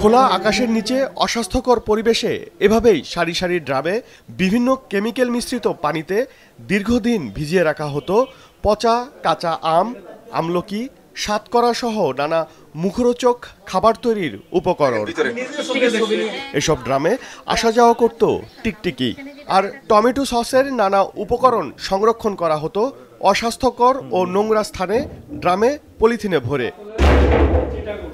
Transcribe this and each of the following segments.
খোলা আকাশের নিচে অস্বাস্থ্যকর পরিবেশে এভাবেই সারি সারি ড্রামে বিভিন্ন কেমিক্যাল মিশ্রিত পানিতে দীর্ঘদিন ভিজিয়ে রাখা হতো পচা কাঁচা আম, আমলকি, সাতকরা সহ নানা মুখরোচক খাবার তৈরির উপকরণ। এসব ড্রামে আসা যাওয়া করত টিকটিকি। আর টমেটো সসের নানা উপকরণ সংরক্ষণ করা হতো অস্বাস্থ্যকর ও নোংরা স্থানে ড্রামে পলিথিনে ভরে।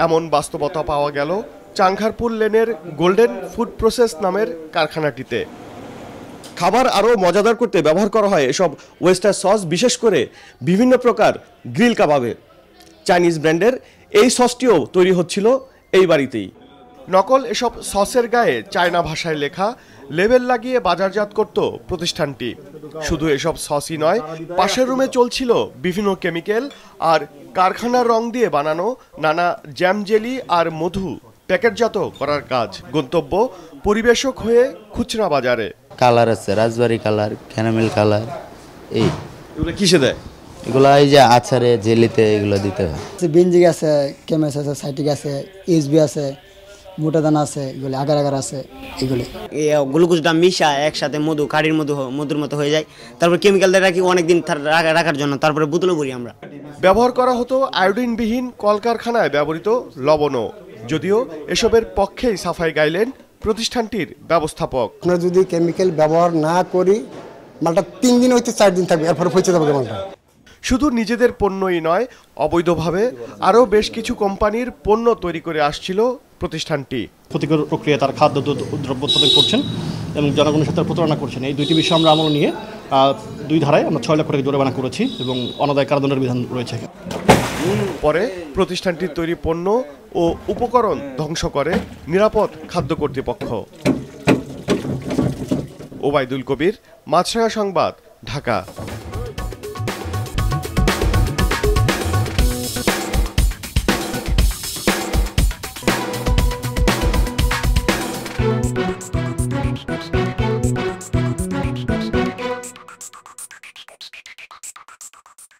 এমন বাস্তবতা পাওয়া গেল চাংখারপুল লেনের গোল্ডেন ফুড প্রসেস নামের কারখানাটিতে। খাবার আরও মজাদার করতে ব্যবহার করা হয় এসব ওয়েস্টার সস, বিশেষ করে বিভিন্ন প্রকার গ্রিল কাবাবে। চাইনিজ ব্র্যান্ডের এই সসটিও তৈরি হচ্ছিল এই বাড়িতেই। নকল এসব সসের গায়ে চায়না ভাষায় লেখা লেবেল লাগিয়ে বাজারজাত করত প্রতিষ্ঠানটি। শুধু এসব সসই নয়, পাশের রুমে চলছিল বিভিন্ন কেমিক্যাল আর কারখানার রং দিয়ে বানানো নানা জ্যাম, জেলি আর মধু প্যাকেটজাত করার কাজ। গন্তব্য পরিবেশক হয়ে খুচরা বাজারে। কালার আছে, রাজবাড়ি কালার, ক্যারামেল কালার। এগুলো কিসে দেয়? এগুলো এই যে আচারে, জেলিতে এগুলো দিতে হয়। বিনজিক আছে, কেমেস আছে, সাইটিক আছে, ইউএসবি আছে, মোটা দানা আছে, এগুলি আগার আগার আছে। এগুলি গ্লুকোজটা মিশা একসাথে মধু, কাঠির মধুর মতো হয়ে যায়। তারপর কেমিক্যাল দিয়ে রাখি অনেকদিন রাখার জন্য, তারপরে বোতলে ভরি আমরা। ব্যবহার করা হতো আয়োডিনবিহীন কলকারখানায় ব্যবহৃত লবণও। যদিও এসবের পক্ষেই সাফাই গাইলেন প্রতিষ্ঠানটির ব্যবস্থাপক। আমরা যদি কেমিক্যাল ব্যবহার না করি, মালটা 3 দিন হইতে 4 দিন থাকবে, এরপরে পচে যাবে মালটা। শুধু নিজেদের পণ্যই নয়, অবৈধভাবে আরও বেশ কিছু কোম্পানির পণ্য তৈরি করে আসছিল প্রতিষ্ঠানটি। ক্ষতিকর প্রক্রিয়ায় তার খাদ্য দ্রব্য উৎপাদন করছেন এবং জনগণের সাথে প্রতারণা করছেন। এই দুইটি বিষয় আমরা আমল নিয়ে 2 ধারায় আমরা 6 লক্ষ টাকা জরিমানা করেছি এবং অনাদায় কারাদণ্ডের বিধান রয়েছে। পরে প্রতিষ্ঠানটির তৈরি পণ্য ও উপকরণ ধ্বংস করে নিরাপদ খাদ্য কর্তৃপক্ষ। ওবায়দুল কবির, মাছরাঙা সংবাদ, ঢাকা।